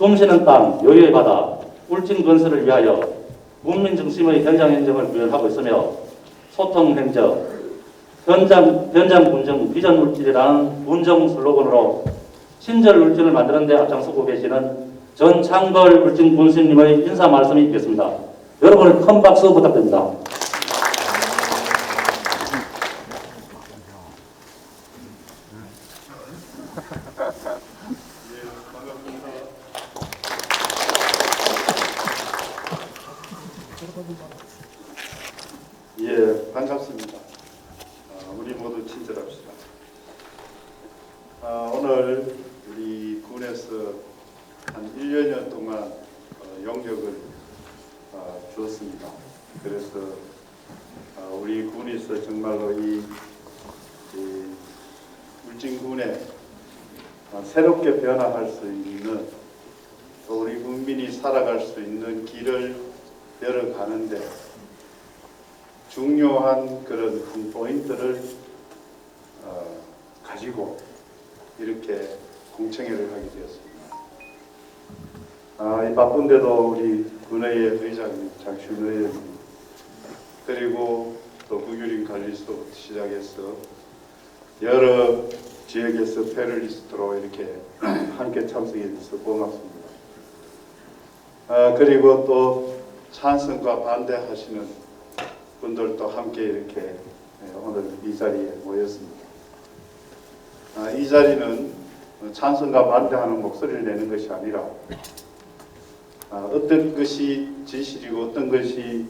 숨쉬는 땅, 요요의 바다, 울진 건설을 위하여 국민 중심의 현장 행정을 구현하고 있으며 소통 행정, 현장 군정 비전 울진이라는 군정 슬로건으로 친절 울진을 만드는 데 앞장서고 계시는 전창걸 울진 군수님의 인사 말씀이 있겠습니다. 여러분의 큰 박수 부탁드립니다. 예, 반갑습니다. 우리 모두 친절합시다. 오늘 우리 군에서 한 1여 년 동안 용역을 주었습니다. 그래서 우리 군에서 정말로 이 울진군에 새롭게 변화할 수 있는, 또 우리 국민이 살아갈 수 있는 길을 열어가는데 중요한 그런 한 포인트를 가지고 이렇게 공청회를 하게 되었습니다. 이 바쁜데도 우리 군의회 의장님, 장시훈 의원님, 그리고 또 국유림 관리소부터 시작해서 여러 지역에서 패널리스트로 이렇게 함께 참석해 주셔서 고맙습니다. 그리고 또 찬성과 반대하시는 분들도 함께 이렇게 오늘 이 자리에 모였습니다. 이 자리는 찬성과 반대하는 목소리를 내는 것이 아니라 어떤 것이 진실이고 어떤 것이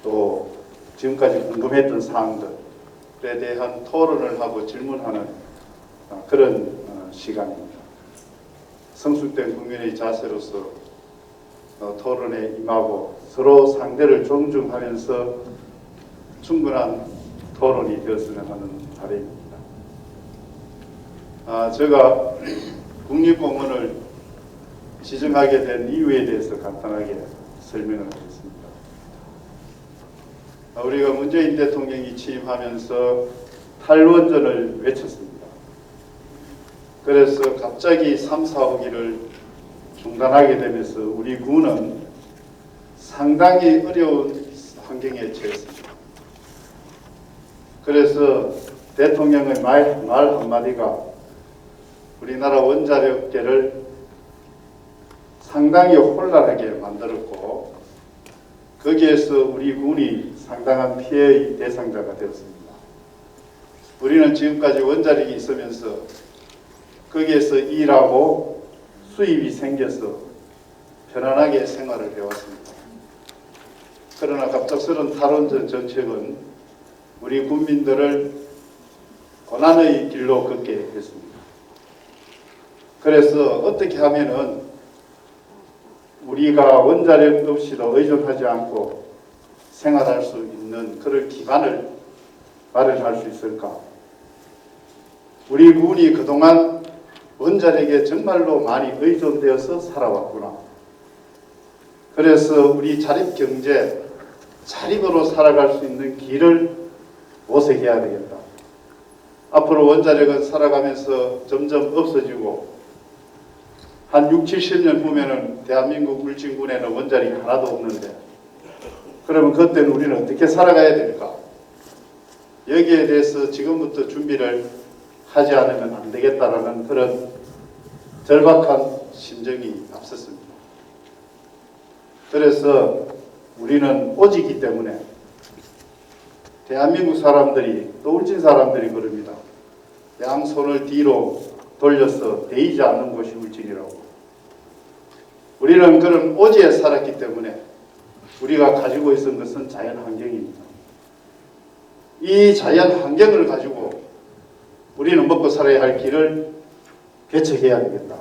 또 지금까지 궁금했던 사항들에 대한 토론을 하고 질문하는 그런 시간입니다. 성숙된 국민의 자세로서 토론에 임하고 서로 상대를 존중하면서 충분한 토론이 되었으면 하는 바람입니다. 제가 국립공원을 지정하게 된 이유에 대해서 간단하게 설명을 하겠습니다. 우리가 문재인 대통령이 취임하면서 탈원전을 외쳤습니다. 그래서 갑자기 3, 4호기를 중단하게 되면서 우리 군은 상당히 어려운 환경에 처했습니다. 그래서 대통령의 말 한마디가 우리나라 원자력계를 상당히 혼란하게 만들었고, 거기에서 우리 군이 상당한 피해의 대상자가 되었습니다. 우리는 지금까지 원자력이 있으면서 거기에서 일하고 수입이 생겨서 편안하게 생활을 해왔습니다. 그러나 갑작스런 탈원전 정책은 우리 국민들을 고난의 길로 걷게 했습니다. 그래서 어떻게 하면은 우리가 원자력 없이도 의존하지 않고 생활할 수 있는 그런 기반을 마련할 수 있을까? 우리 군이 그동안 원자력에 정말로 많이 의존되어서 살아왔구나. 그래서 우리 자립경제, 자립으로 살아갈 수 있는 길을 모색해야 되겠다. 앞으로 원자력은 살아가면서 점점 없어지고 한 6, 70년 후면은 대한민국 울진군에는 원자력이 하나도 없는데, 그러면 그때는 우리는 어떻게 살아가야 될까? 여기에 대해서 지금부터 준비를 하지 않으면 안 되겠다라는 그런 절박한 심정이 앞섰습니다. 그래서 우리는 오지기 때문에 대한민국 사람들이, 또 울진 사람들이 그럽니다. 양손을 뒤로 돌려서 데이지 않는 곳이 울진이라고. 우리는 그런 오지에 살았기 때문에 우리가 가지고 있는 것은 자연 환경입니다. 이 자연 환경을 가지고 우리는 먹고 살아야 할 길을 개척해야 되겠다.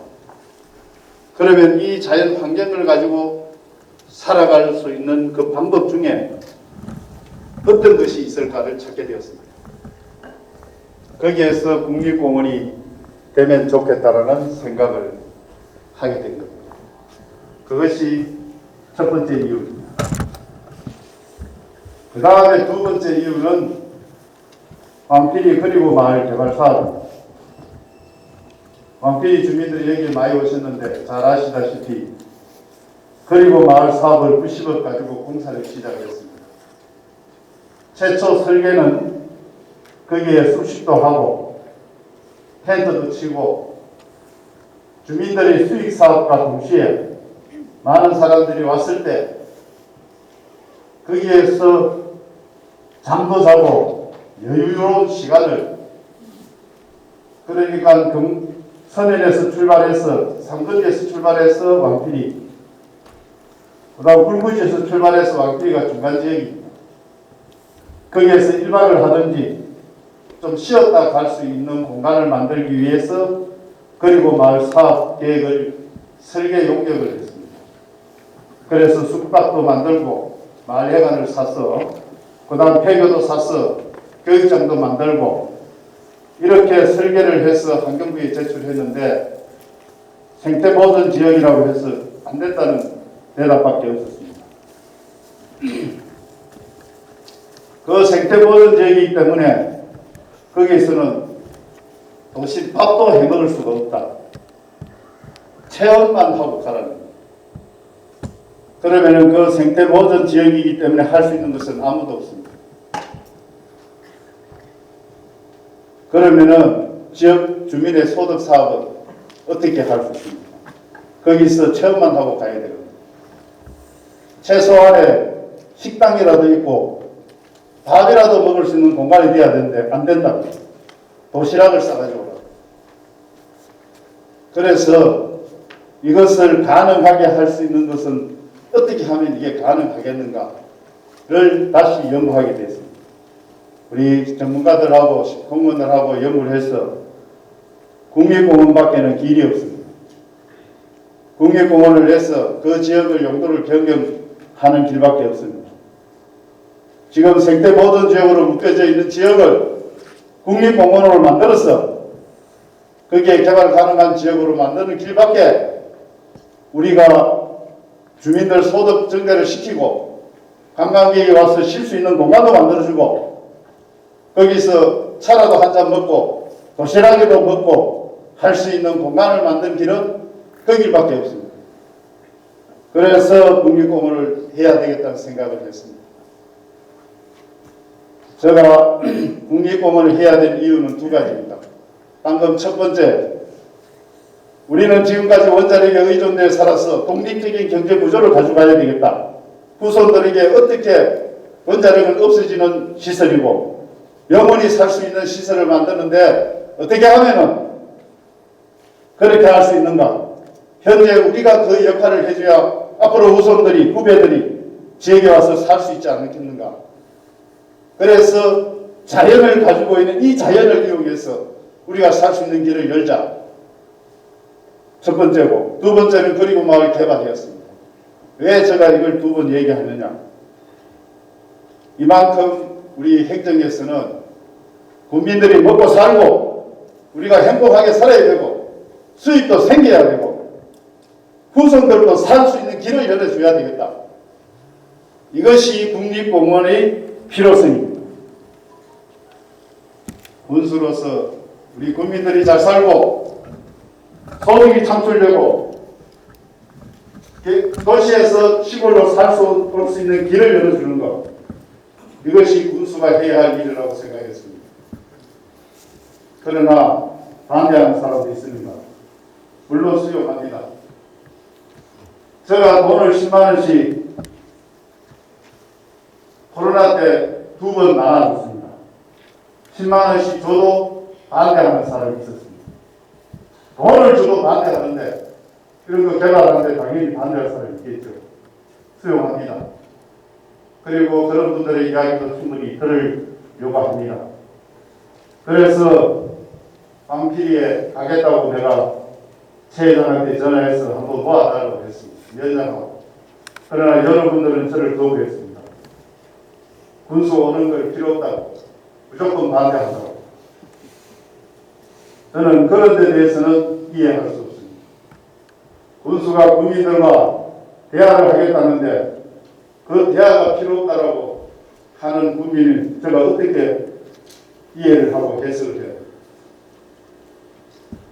그러면 이 자연 환경을 가지고 살아갈 수 있는 그 방법 중에 어떤 것이 있을까를 찾게 되었습니다. 거기에서 국립공원이 되면 좋겠다라는 생각을 하게 된 겁니다. 그것이 첫 번째 이유입니다. 그 다음에 두 번째 이유는 황필이 그리고 마을 개발 사업. 왕필리 주민들이 여기 많이 오셨는데 잘 아시다시피 그리고 마을 사업을 90억 가지고 공사를 시작했습니다. 최초 설계는 거기에 숙식도 하고 텐트도 치고 주민들의 수익 사업과 동시에 많은 사람들이 왔을 때 거기에서 잠도 자고 여유로운 시간을 그러니까 서면에서 출발해서 상근에서 출발해서 왕필리 그 다음 굴구지에서 출발해서 왕필리가 중간 지역입니다. 거기에서 1박을 하든지 좀 쉬었다 갈 수 있는 공간을 만들기 위해서 그리고 마을 사업 계획을 설계 용역을 했습니다. 그래서 숙박도 만들고 마을회관을 사서 그 다음 폐교도 사서 교육장도 만들고 이렇게 설계를 해서 환경부에 제출했는데 생태보전 지역이라고 해서 안 됐다는 대답밖에 없었습니다. 그 생태보전 지역이기 때문에 거기에서는 도시 밥도 해먹을 수가 없다. 체험만 하고 가라는 거예요. 그러면은 그 생태보전 지역이기 때문에 할 수 있는 것은 아무도 없습니다. 그러면은 지역 주민의 소득 사업은 어떻게 할 수 있습니까? 거기서 체험만 하고 가야 되거든요. 최소한의 식당이라도 있고 밥이라도 먹을 수 있는 공간이 돼야 되는데 안 된다고. 도시락을 싸가지고 오라고. 그래서 이것을 가능하게 할 수 있는 것은 어떻게 하면 이게 가능하겠는가를 다시 연구하게 됐습니다. 우리 전문가들하고 공무원들하고 연구를 해서 국립공원밖에는 길이 없습니다. 국립공원을 해서 그 지역의 용도를 변경하는 길밖에 없습니다. 지금 생태보전 지역으로 묶여져 있는 지역을 국립공원으로 만들어서 거기에 개발 가능한 지역으로 만드는 길밖에 우리가 주민들 소득 증대를 시키고 관광객이 와서 쉴 수 있는 공간도 만들어주고 거기서 차라도 한 잔 먹고 도시락이도 먹고 할 수 있는 공간을 만든 길은 그 길밖에 없습니다. 그래서 국립공원을 해야 되겠다는 생각을 했습니다. 제가 국립공원을 해야 될 이유는 두 가지입니다. 방금 첫 번째, 우리는 지금까지 원자력에 의존되어 살아서 독립적인 경제 구조를 가져가야 되겠다. 후손들에게 어떻게 원자력은 없어지는 시설이고 영원히 살 수 있는 시설을 만드는데 어떻게 하면은 그렇게 할 수 있는가? 현재 우리가 그 역할을 해줘야 앞으로 후손들이, 후배들이 지역에 와서 살 수 있지 않겠는가? 그래서 자연을 가지고 있는 이 자연을 이용해서 우리가 살 수 있는 길을 열자. 첫 번째고, 두 번째는 그리고 마을 개발이었습니다. 왜 제가 이걸 두 번 얘기하느냐? 이만큼 우리 행정에서는 국민들이 먹고 살고 우리가 행복하게 살아야 되고 수입도 생겨야 되고 후손들도 살 수 있는 길을 열어줘야 되겠다. 이것이 국립공원의 필요성입니다. 군수로서 우리 국민들이 잘 살고 소득이 창출되고 도시에서 시골로 살 수 있는 길을 열어주는 것, 이것이 군수가 해야 할 일이라고 생각했습니다. 그러나 반대하는 사람도 있습니다. 물론 수용합니다. 제가 돈을 10만 원씩 코로나 때 두 번 나눠줬습니다. 10만 원씩 줘도 반대하는 사람이 있었습니다. 돈을 줘도 반대하는데 이런 거 개발하는데 당연히 반대할 사람이 있겠죠. 수용합니다. 그리고 그런 분들의 이야기도 충분히 들을 요구합니다. 그래서 방필리에 가겠다고 내가 최 회장한테 전화해서 한번 도와달라고 했습니다. 연장하고. 그러나 여러분들은 저를 거부했습니다. 군수 오는 걸 필요 없다고. 무조건 반대한다고. 저는 그런 데 대해서는 이해할 수 없습니다. 군수가 국민들과 대화를 하겠다는데 그 대화가 필요 없다라고 하는 국민을 제가 어떻게 이해를 하고 해석을 해요.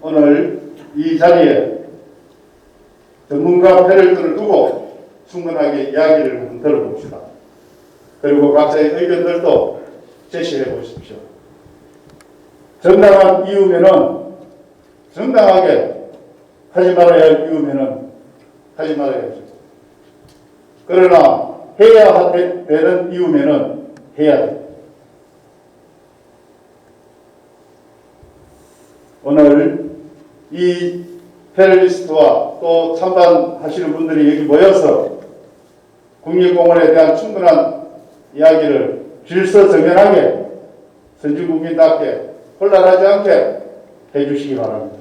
오늘 이 자리에 전문가 패널들을 두고 충분하게 이야기를 한번 들어봅시다. 그리고 각자의 의견들도 제시해 보십시오. 정당한 이유면은 정당하게 하지 말아야 할 이유면은 하지 말아야죠. 그러나 해야 되는 이유면은 해야 돼. 오늘 이 패널리스트와 또 참관하시는 분들이 여기 모여서 국립공원에 대한 충분한 이야기를 질서정연하게 선진국민답게 혼란하지 않게 해주시기 바랍니다.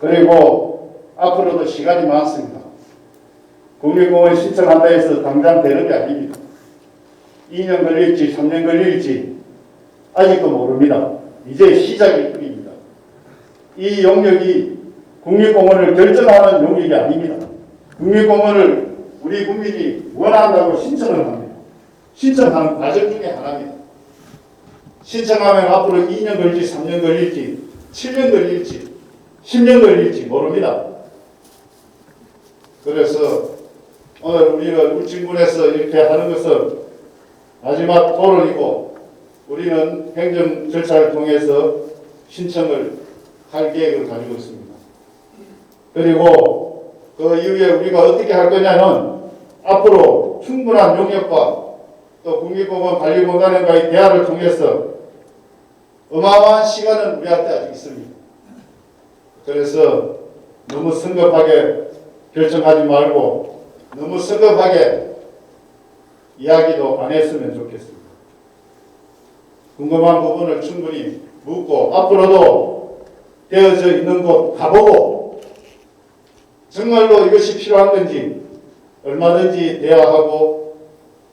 그리고 앞으로도 시간이 많습니다. 국립공원 신청한다 해서 당장 되는 게 아닙니다. 2년 걸릴지 3년 걸릴지 아직도 모릅니다. 이제 시작일 뿐입니다. 이 용역이 국립공원을 결정하는 용역이 아닙니다. 국립공원을 우리 국민이 원한다고 신청을 합니다. 신청하는 과정 중에 하나입니다. 신청하면 앞으로 2년 걸릴지 3년 걸릴지 7년 걸릴지 10년 걸릴지 모릅니다. 그래서 오늘 우리가 울진군에서 이렇게 하는 것은 마지막 토론이고 우리는 행정 절차를 통해서 신청을 할 계획을 가지고 있습니다. 그리고 그 이후에 우리가 어떻게 할 거냐는 앞으로 충분한 용역과 또 국립공원 관리공단과의 대화를 통해서 어마어마한 시간은 우리한테 아직 있습니다. 그래서 너무 성급하게 결정하지 말고 너무 성급하게 이야기도 안 했으면 좋겠습니다. 궁금한 부분을 충분히 묻고 앞으로도 되어져 있는 곳 가보고 정말로 이것이 필요한 건지 얼마든지 대화하고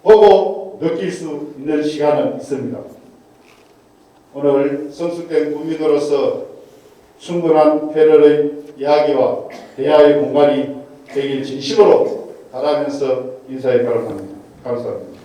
보고 느낄 수 있는 시간은 있습니다. 오늘 성숙된 국민으로서 충분한 패널의 이야기와 대화의 공간이 되길 진심으로 바라면서 인사에 바랍니다. 감사합니다.